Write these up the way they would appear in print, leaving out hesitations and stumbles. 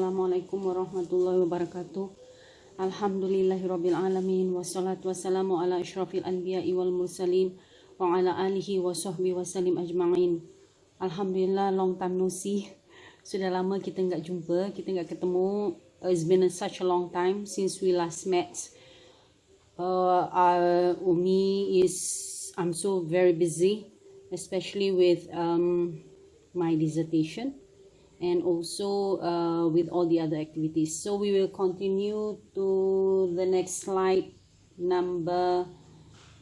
Assalamualaikum warahmatullahi wabarakatuh. Alhamdulillahirabbil alamin wassalatu wassalamu ala asyrafil anbiya'i wal mursalin wa ala alihi wa sahbihi wasallim ajma'in. Alhamdulillah, long time no see. Sudah lama kita enggak jumpa, kita enggak ketemu. It's been such a long time since we last met. I'm so very busy, especially with my dissertation and also with all the other activities. So we will continue to the next slide, number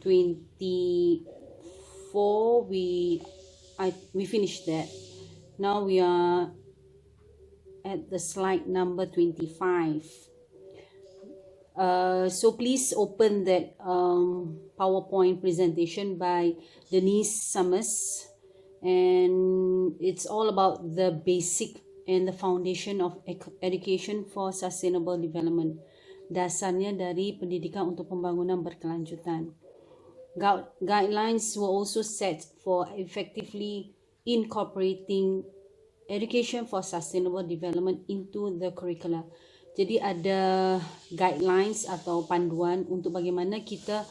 24. We finished that. Now we are at the slide number 25. So please open that PowerPoint presentation by Denise Summers, and it's all about the basic and the foundation of education for sustainable development. Dasarnya dari pendidikan untuk pembangunan berkelanjutan. Guidelines were also set for effectively incorporating education for sustainable development into the curricula. Jadi ada guidelines atau panduan untuk bagaimana kita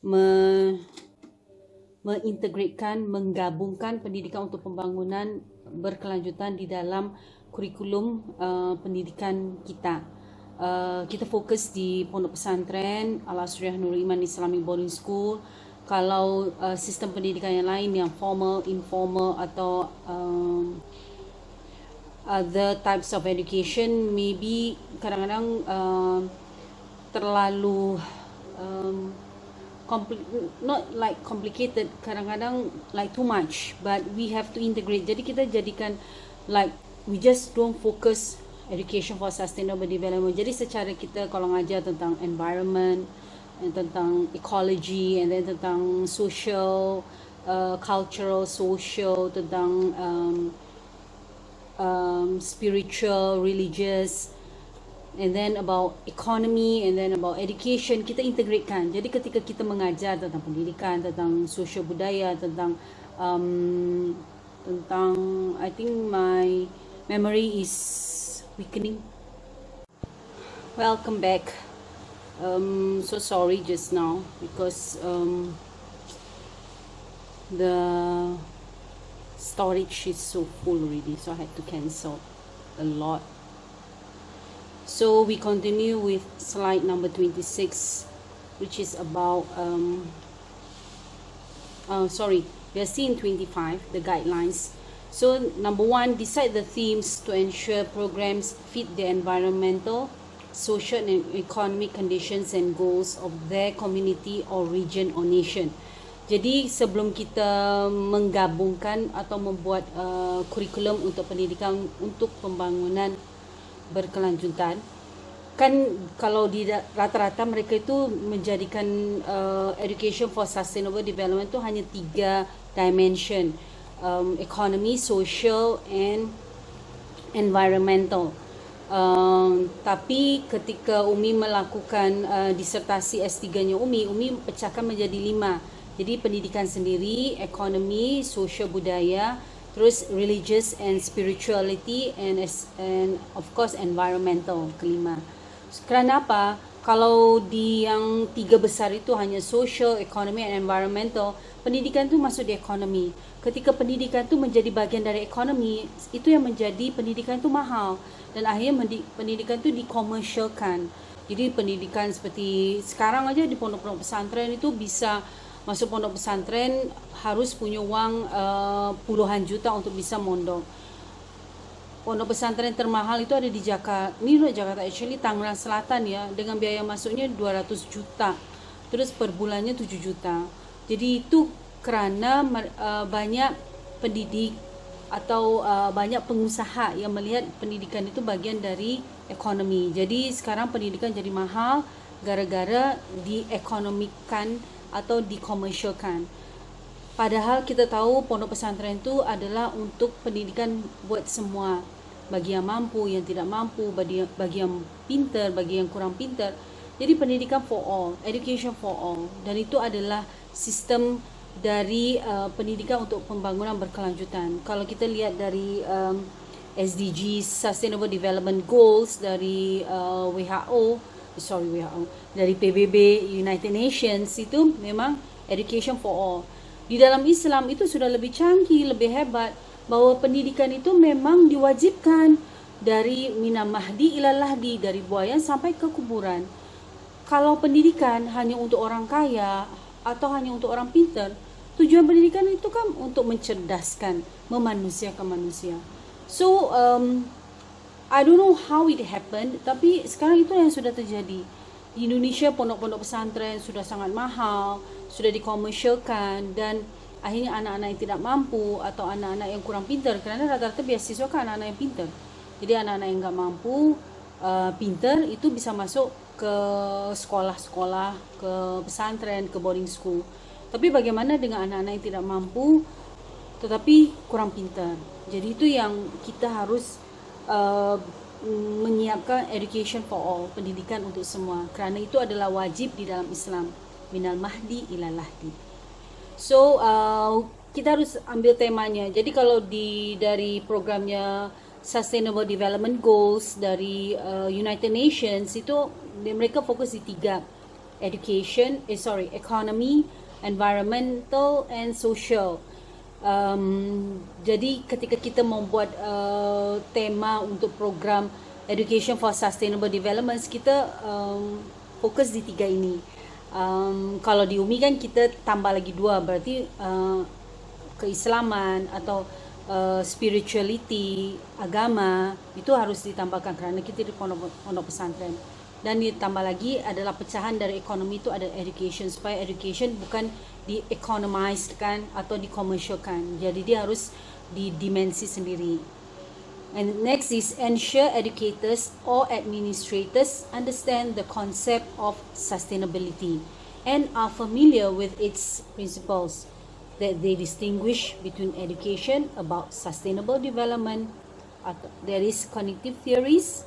mengintegrasikan, menggabungkan pendidikan untuk pembangunan berkelanjutan di dalam kurikulum pendidikan kita. Kita fokus di pondok pesantren, Ashriyyah Nurul Iman Islamic Boarding School. Kalau sistem pendidikan yang lain yang formal, informal atau other types of education, maybe kadang-kadang terlalu not like complicated, kadang-kadang like too much, but we have to integrate. Jadi kita jadikan like we just don't focus education for sustainable development. Jadi secara kita kalau ngajar tentang environment, and tentang ecology, and then tentang social, cultural, social, tentang spiritual, religious, and then about economy, and then about education, kita integratekan. Jadi ketika kita mengajar tentang pendidikan, tentang sosial budaya, tentang I think my memory is weakening. Welcome back. So sorry just now because the storage is so full already, so I had to cancel a lot. So we continue with slide number 26, which is about we are seeing 25, the guidelines. So number 1, decide the themes to ensure programs fit the environmental, social and economic conditions and goals of their community or region or nation. Jadi sebelum kita menggabungkan atau membuat kurikulum untuk pendidikan untuk pembangunan berkelanjutan, kan kalau di rata-rata mereka itu menjadikan education for sustainable development itu hanya 3 dimension, economy, social and environmental. Tapi ketika Umi melakukan disertasi S3-nya Umi pecahkan menjadi 5. Jadi pendidikan sendiri, ekonomi, sosial budaya, terus religious and spirituality, and of course environmental, kelima. Kerana apa? Kalau di yang 3 besar itu hanya social, economy and environmental, pendidikan itu masuk di ekonomi. Ketika pendidikan itu menjadi bagian dari ekonomi, itu yang menjadi pendidikan itu mahal, dan akhirnya pendidikan itu dikomersialkan. Jadi pendidikan seperti sekarang aja di pondok-pondok pesantren itu bisa masuk pondok pesantren harus punya wang puluhan juta untuk bisa mondok. Pondok pesantren termahal itu ada di Jakarta. Ini loh Jakarta, actually Tangerang Selatan ya, dengan biaya masuknya 200 juta. Terus per bulannya 7 juta. Jadi itu kerana banyak pendidik atau banyak pengusaha yang melihat pendidikan itu bagian dari ekonomi. Jadi sekarang pendidikan jadi mahal gara-gara diekonomikan atau dikomersialkan. Padahal kita tahu pondok pesantren itu adalah untuk pendidikan buat semua, bagi yang mampu, yang tidak mampu, bagi yang pintar, bagi yang kurang pintar. Jadi pendidikan for all, education for all, dan itu adalah sistem dari pendidikan untuk pembangunan berkelanjutan. Kalau kita lihat dari SDGs, Sustainable Development Goals dari WHO, dari PBB, United Nations, itu memang education for all. Di dalam Islam itu sudah lebih canggih, lebih hebat, bahwa pendidikan itu memang diwajibkan dari minal mahdi ilal lahdi, dari buayan sampai ke kuburan. Kalau pendidikan hanya untuk orang kaya atau hanya untuk orang pintar, tujuan pendidikan itu kan untuk mencerdaskan, memanusiakan manusia. So, I don't know how it happened, tapi sekarang itu yang sudah terjadi. Di Indonesia, pondok-pondok pesantren sudah sangat mahal, sudah dikomersialkan, dan akhirnya anak-anak yang tidak mampu atau anak-anak yang kurang pintar, kerana rata-rata beasiswa kan anak-anak yang pintar. Jadi anak-anak yang enggak mampu, pintar, itu bisa masuk ke sekolah-sekolah, ke pesantren, ke boarding school. Tapi bagaimana dengan anak-anak yang tidak mampu tetapi kurang pintar? Jadi itu yang kita harus menyiapkan education for all, pendidikan untuk semua, kerana itu adalah wajib di dalam Islam, minal mahdi ilal lahdi. So kita harus ambil temanya. Jadi kalau dari programnya Sustainable Development Goals dari United Nations, itu mereka fokus di 3: economy, environmental and social. Jadi ketika kita membuat tema untuk program Education for Sustainable Development, kita fokus di 3 ini. Kalau di Umi kan kita tambah lagi 2, berarti keislaman atau spirituality, agama, itu harus ditambahkan kerana kita di pondok pesantren. Dan ditambah lagi adalah pecahan dari ekonomi, itu ada education, supaya education bukan di-economized-kan atau di-commercialkan. Jadi dia harus di dimensi sendiri. And next is ensure educators or administrators understand the concept of sustainability and are familiar with its principles, that they distinguish between education about sustainable development, there is cognitive theories,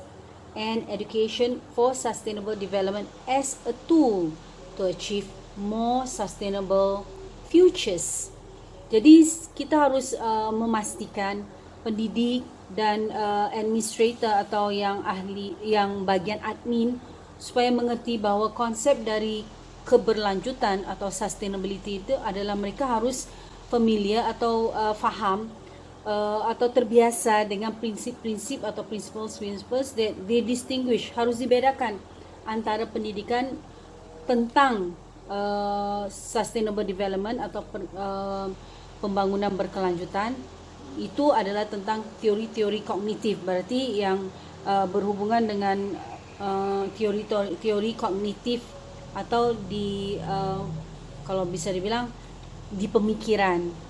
and education for sustainable development as a tool to achieve more sustainable futures. Jadi kita harus memastikan pendidik dan administrator atau yang ahli, yang bagian admin, supaya mengerti bahawa konsep dari keberlanjutan atau sustainability itu adalah mereka harus familiar atau faham atau terbiasa dengan prinsip-prinsip atau principles that they distinguish, harus dibedakan antara pendidikan tentang sustainable development atau pembangunan berkelanjutan. Itu adalah tentang teori-teori kognitif, berarti yang berhubungan dengan teori kognitif atau di kalau bisa dibilang di pemikiran.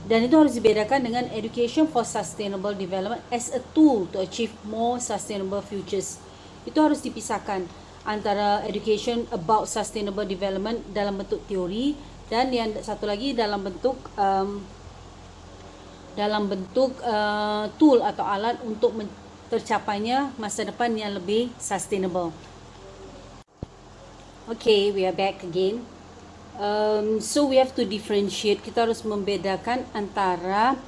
Dan itu harus dibedakan dengan education for sustainable development as a tool to achieve more sustainable futures. Itu harus dipisahkan antara education about sustainable development dalam bentuk teori, dan yang satu lagi dalam bentuk tool atau alat untuk tercapainya masa depan yang lebih sustainable. Okay, we are back again. So we have to differentiate. Kita harus membedakan antara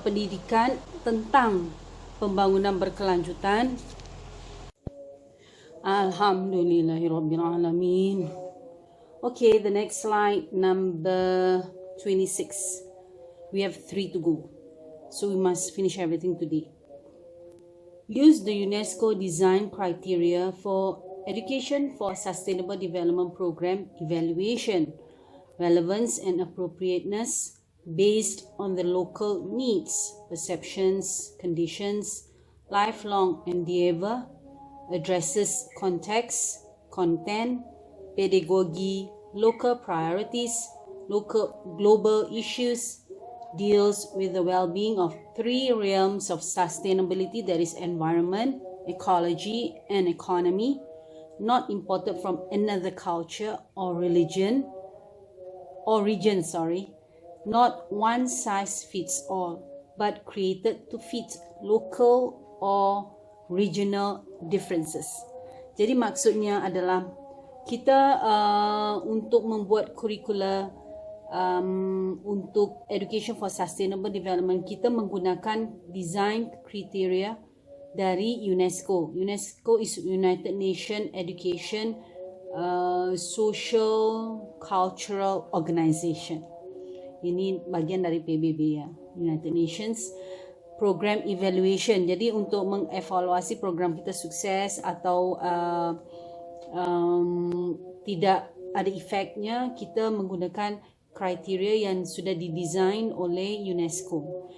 pendidikan tentang pembangunan berkelanjutan. Alhamdulillahirrabbilalamin. Okay, the next slide, number 26. We have 3 to go, so we must finish everything today. Use the UNESCO design criteria for Education for Sustainable Development Program evaluation, relevance and appropriateness based on the local needs, perceptions, conditions, lifelong endeavor, addresses context, content, pedagogy, local priorities, local global issues, deals with the well-being of 3 realms of sustainability, that is environment, ecology and economy, not imported from another culture or region, not one size fits all, but created to fit local or regional differences. Jadi maksudnya adalah kita untuk membuat kurikula untuk Education for Sustainable Development, kita menggunakan design kriteria dari UNESCO. UNESCO is United Nations Education Social Cultural Organization. Ini bagian dari PBB ya, United Nations Program Evaluation. Jadi untuk mengevaluasi program kita sukses atau tidak ada efeknya, kita menggunakan kriteria yang sudah didesain oleh UNESCO.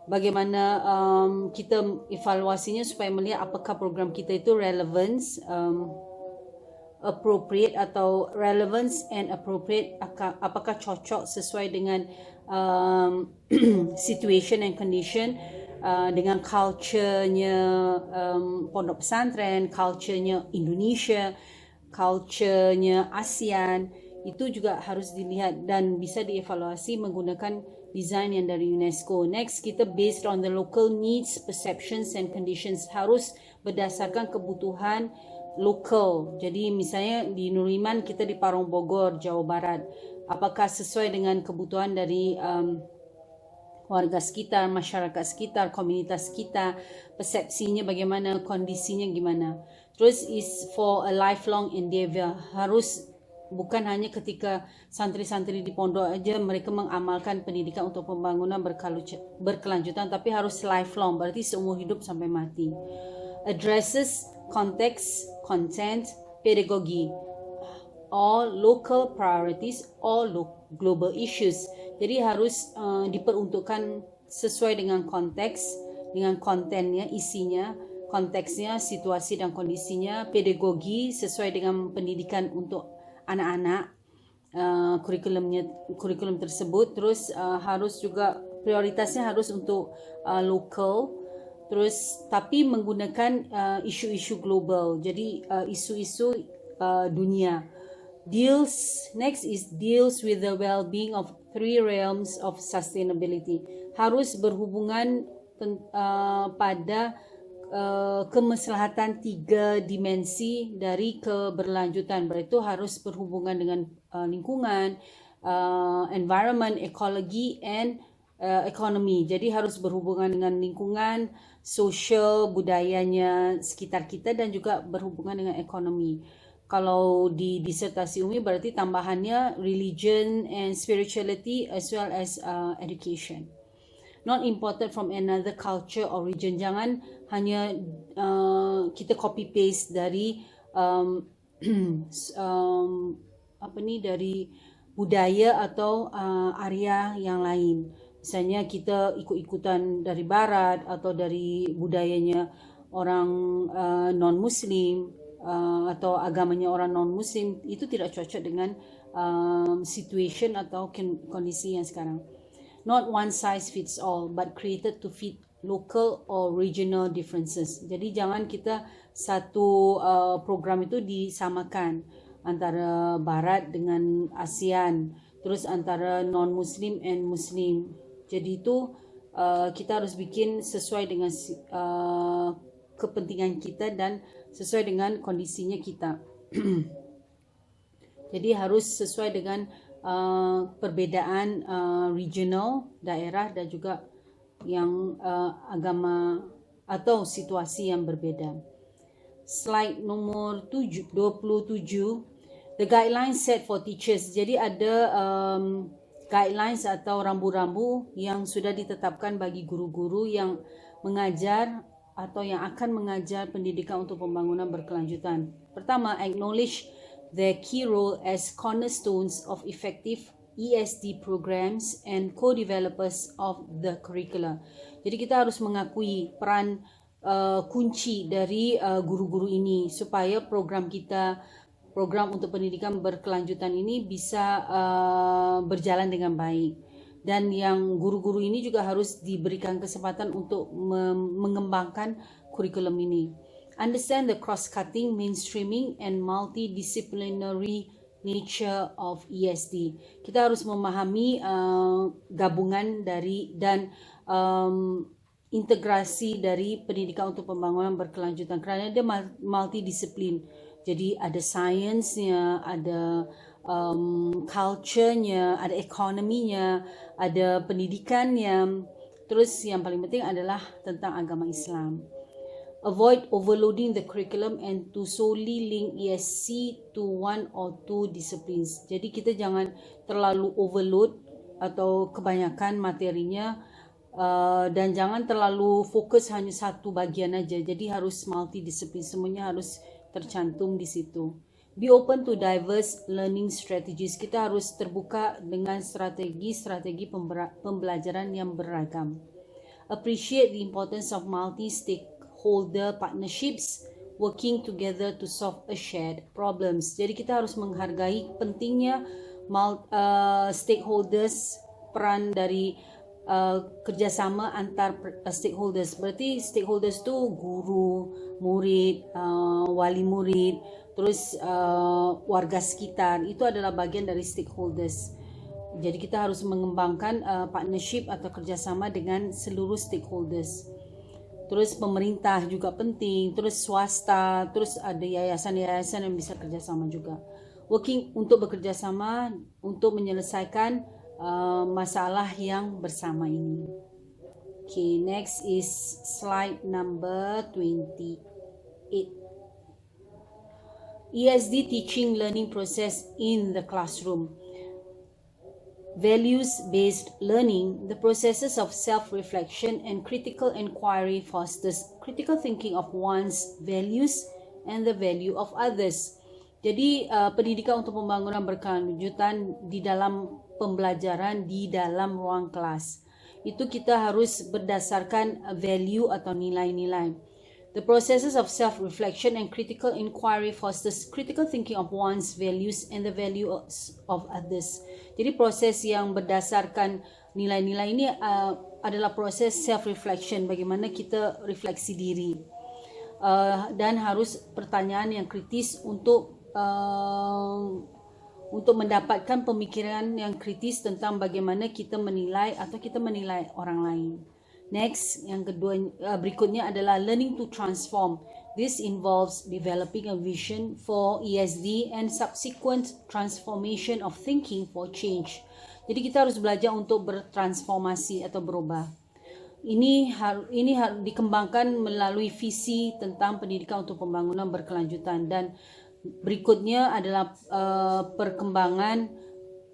Bagaimana kita evaluasinya supaya melihat apakah program kita itu relevance, appropriate atau relevance and appropriate, apakah cocok sesuai dengan situation and condition, dengan culture-nya pondok pesantren, culture-nya Indonesia, culture-nya ASEAN. Itu juga harus dilihat dan bisa dievaluasi menggunakan design yang dari UNESCO. Next, kita based on the local needs, perceptions and conditions. Harus berdasarkan kebutuhan lokal. Jadi misalnya di Nurul Iman, kita di Parung, Bogor, Jawa Barat. Apakah sesuai dengan kebutuhan dari warga sekitar, masyarakat sekitar, komunitas kita, persepsinya bagaimana, kondisinya gimana. Terus is for a lifelong endeavor. Harus bukan hanya ketika santri-santri di pondok aja mereka mengamalkan pendidikan untuk pembangunan berkelanjutan, tapi harus lifelong, berarti seumur hidup sampai mati. Addresses context, content, pedagogy, all local priorities, all global issues. Jadi harus diperuntukkan sesuai dengan konteks, dengan kontennya, isinya, konteksnya, situasi dan kondisinya. Pedagogi sesuai dengan pendidikan untuk anak-anak, kurikulum tersebut. Terus harus juga prioritasnya harus untuk lokal. Terus tapi menggunakan isu-isu global. Jadi isu-isu dunia. Next is deals with the well-being of 3 realms of sustainability. Harus berhubungan pada kemaslahatan 3 dimensi dari keberlanjutan. Berarti harus berhubungan dengan lingkungan, environment, ekologi, and economy. Jadi harus berhubungan dengan lingkungan, sosial, budayanya sekitar kita, dan juga berhubungan dengan ekonomi. Kalau di disertasi Umi berarti tambahannya religion and spirituality as well as education. Not imported from another culture or region. Jangan hanya kita copy paste dari dari budaya atau area yang lain. Misalnya kita ikut-ikutan dari barat atau dari budayanya orang non-muslim atau agamanya orang non-muslim, itu tidak cocok dengan situation atau kondisi yang sekarang. Not one size fits all, but created to fit local or regional differences. Jadi jangan kita satu program itu disamakan antara Barat dengan ASEAN, terus antara non-Muslim and Muslim. Jadi itu kita harus bikin sesuai dengan kepentingan kita dan sesuai dengan kondisinya kita. Jadi harus sesuai dengan perbedaan regional, daerah, dan juga yang agama atau situasi yang berbeda. Slide nomor 27, the guidelines set for teachers. Jadi ada guidelines atau rambu-rambu yang sudah ditetapkan bagi guru-guru yang mengajar atau yang akan mengajar pendidikan untuk pembangunan berkelanjutan. Pertama, acknowledge their key role as cornerstones of effective ESD programs and co-developers of the curricula. Jadi kita harus mengakui peran kunci dari guru-guru ini supaya program untuk pendidikan berkelanjutan ini bisa berjalan dengan baik. Dan yang guru-guru ini juga harus diberikan kesempatan untuk mengembangkan kurikulum ini. Understand the cross-cutting, mainstreaming, and multidisciplinary nature of ESD. Kita harus memahami gabungan dari dan integrasi dari pendidikan untuk pembangunan berkelanjutan kerana dia multidisiplin. Jadi ada sainsnya, ada culture-nya, ada ekonominya, ada pendidikannya. Terus yang paling penting adalah tentang agama Islam. Avoid overloading the curriculum and to solely link ESC to one or two disciplines. Jadi kita jangan terlalu overload atau kebanyakan materinya dan jangan terlalu fokus hanya satu bagian aja. Jadi harus multidisiplin, semuanya harus tercantum di situ. Be open to diverse learning strategies. Kita harus terbuka dengan strategi pembelajaran yang beragam. Appreciate the importance of multi-stakeholder partnerships working together to solve a shared problems. Jadi kita harus menghargai pentingnya stakeholders, peran dari kerjasama antar stakeholders. Berarti stakeholders tu guru, murid, wali murid, terus warga sekitar. Itu adalah bagian dari stakeholders. Jadi kita harus mengembangkan partnership atau kerjasama dengan seluruh stakeholders. Terus pemerintah juga penting, terus swasta, terus ada yayasan-yayasan yang bisa kerjasama juga. Working untuk bekerjasama untuk menyelesaikan masalah yang bersama ini. Okay, next is slide number 28. ESD teaching learning process in the classroom. Values-based learning, the processes of self-reflection and critical inquiry fosters critical thinking of one's values and the value of others. Jadi pendidikan untuk pembangunan berkelanjutan di dalam pembelajaran di dalam ruang kelas. Itu kita harus berdasarkan value atau nilai-nilai. The processes of self-reflection and critical inquiry fosters critical thinking of one's values and the values of others. Jadi proses yang berdasarkan nilai-nilai ini adalah proses self-reflection, bagaimana kita refleksi diri. Dan harus pertanyaan yang kritis untuk mendapatkan pemikiran yang kritis tentang bagaimana kita menilai atau kita menilai orang lain. Next, yang kedua, berikutnya adalah learning to transform. This involves developing a vision for ESD and subsequent transformation of thinking for change. Jadi kita harus belajar untuk bertransformasi atau berubah. Ini harus dikembangkan melalui visi tentang pendidikan untuk pembangunan berkelanjutan, dan berikutnya adalah perkembangan,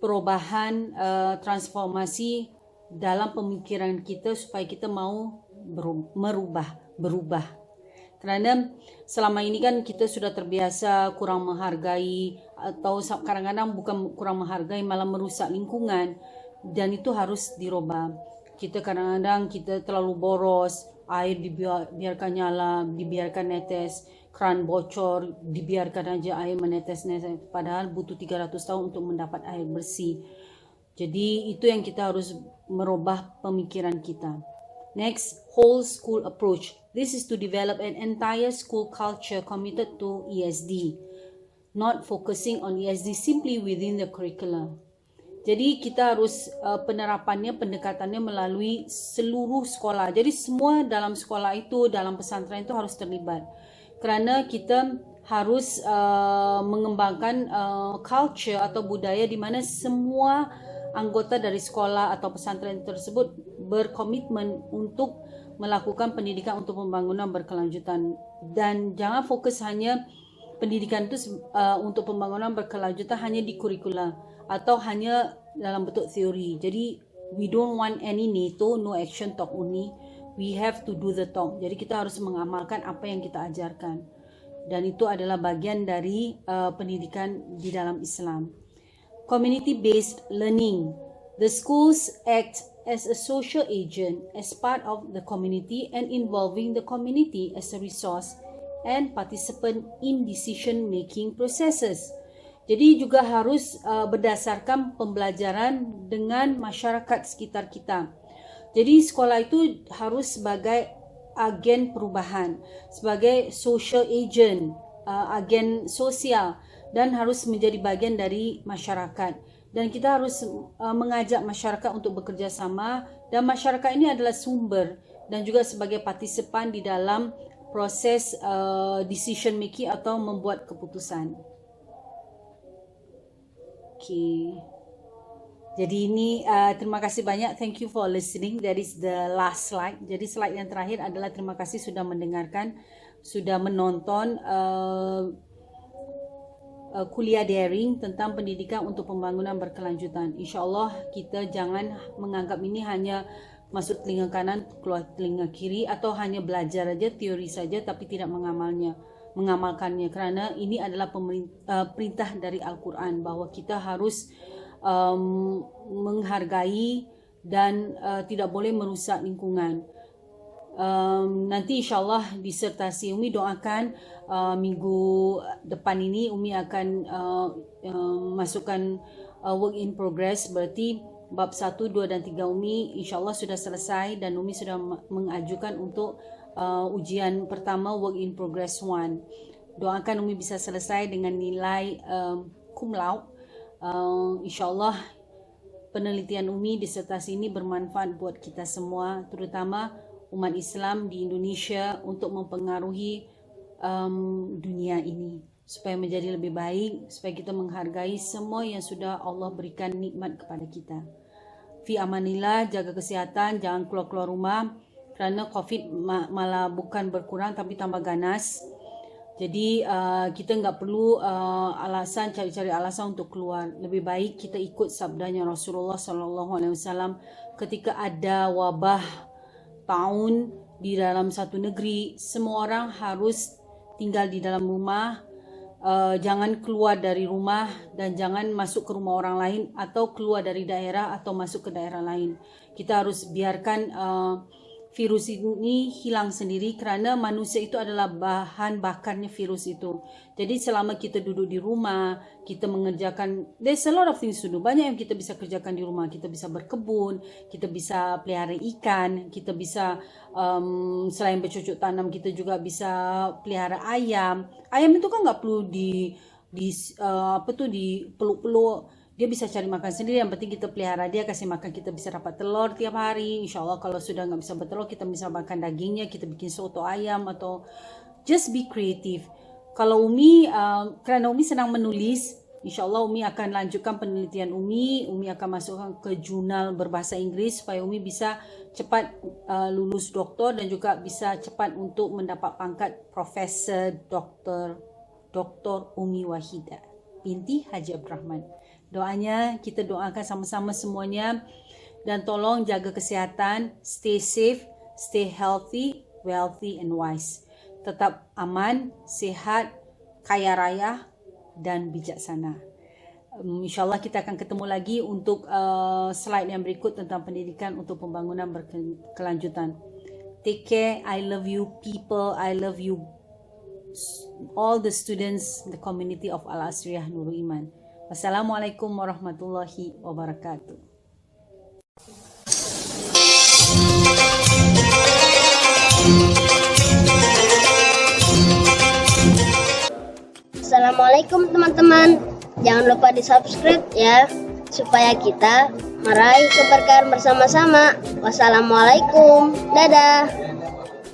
perubahan, transformasi dalam pemikiran kita supaya kita mau berubah. Kerana selama ini kan kita sudah terbiasa kurang menghargai, atau kadang-kadang bukan kurang menghargai, malah merusak lingkungan, dan itu harus dirubah. Kita kadang-kadang kita terlalu boros, air dibiarkan nyala, dibiarkan netes, keran bocor, dibiarkan aja air menetes, padahal butuh 300 tahun untuk mendapat air bersih. Jadi itu yang kita harus merubah pemikiran kita. Next, whole school approach. This is to develop an entire school culture committed to ESD, not focusing on ESD simply within the curriculum. Jadi kita harus pendekatannya melalui seluruh sekolah. Jadi semua dalam sekolah itu, dalam pesantren itu harus terlibat. Kerana kita harus mengembangkan culture atau budaya di mana semua anggota dari sekolah atau pesantren tersebut berkomitmen untuk melakukan pendidikan untuk pembangunan berkelanjutan, dan jangan fokus hanya pendidikan itu untuk pembangunan berkelanjutan hanya di kurikulum atau hanya dalam bentuk teori. Jadi we don't want any no action talk only, we have to do the talk. Jadi kita harus mengamalkan apa yang kita ajarkan, dan itu adalah bagian dari pendidikan di dalam Islam. Community-based learning. The schools act as a social agent as part of the community and involving the community as a resource and participant in decision-making processes. Jadi juga harus berdasarkan pembelajaran dengan masyarakat sekitar kita. Jadi sekolah itu harus sebagai agen perubahan, sebagai social agent, agen sosial, dan harus menjadi bagian dari masyarakat. Dan kita harus mengajak masyarakat untuk bekerja sama, dan masyarakat ini adalah sumber dan juga sebagai partisipan di dalam proses decision making atau membuat keputusan. Okay. Jadi ini terima kasih banyak. Thank you for listening. That is the last slide. Jadi slide yang terakhir adalah terima kasih sudah mendengarkan, sudah menonton kuliah daring tentang pendidikan untuk pembangunan berkelanjutan. InsyaAllah kita jangan menganggap ini hanya masuk telinga kanan, keluar telinga kiri, atau hanya belajar saja, teori saja tapi tidak mengamalkannya. Kerana ini adalah perintah dari Al-Quran bahawa kita harus menghargai dan tidak boleh merusak lingkungan. Nanti insyaAllah disertasi Umi doakan minggu depan ini Umi akan masukkan work in progress, berarti bab 1, 2 dan 3 Umi insyaAllah sudah selesai dan Umi sudah mengajukan untuk ujian pertama work in progress 1. Doakan Umi bisa selesai dengan nilai cum laude. InsyaAllah penelitian Umi disertasi ini bermanfaat buat kita semua, terutama umat Islam di Indonesia, untuk mempengaruhi dunia ini supaya menjadi lebih baik, supaya kita menghargai semua yang sudah Allah berikan nikmat kepada kita. Fi amanillah, jaga kesihatan, jangan keluar-keluar rumah kerana COVID malah bukan berkurang tapi tambah ganas. Jadi kita enggak perlu cari-cari alasan untuk keluar. Lebih baik kita ikut sabdanya Rasulullah SAW ketika ada wabah taun di dalam satu negeri, semua orang harus tinggal di dalam rumah, jangan keluar dari rumah dan jangan masuk ke rumah orang lain atau keluar dari daerah atau masuk ke daerah lain. Kita harus biarkan virus ini hilang sendiri kerana manusia itu adalah bahan bakarnya virus itu. Jadi selama kita duduk di rumah, kita mengerjakan, there's a lot of things to do. Banyak yang kita bisa kerjakan di rumah. Kita bisa berkebun, kita bisa pelihara ikan, kita bisa selain bercocok tanam, kita juga bisa pelihara ayam. Ayam itu kan nggak perlu dipeluk-peluk. Dia bisa cari makan sendiri, yang penting kita pelihara dia, kasih makan, kita bisa dapat telur tiap hari. InsyaAllah kalau sudah nggak bisa bertelur, kita bisa makan dagingnya, kita bikin soto ayam atau just be creative. Kalau Umi, kerana Umi senang menulis, InsyaAllah Umi akan lanjutkan penelitian Umi akan masukkan ke jurnal berbahasa Inggeris supaya Umi bisa cepat lulus doktor dan juga bisa cepat untuk mendapat pangkat Profesor Doktor Umi Waheeda binti Haji Abdul Rahman. Doanya kita doakan sama-sama semuanya, dan tolong jaga kesihatan, stay safe, stay healthy, wealthy and wise. Tetap aman, sehat, kaya raya dan bijaksana. InsyaAllah kita akan ketemu lagi untuk slide yang berikut tentang pendidikan untuk pembangunan berkelanjutan. Take care. I love you people. I love you all the students, the community of Ashriyyah Nurul Iman. Wassalamualaikum warahmatullahi wabarakatuh. Assalamualaikum teman-teman. Jangan lupa di-subscribe ya, supaya kita meraih keberkahan bersama-sama. Wassalamualaikum. Dadah.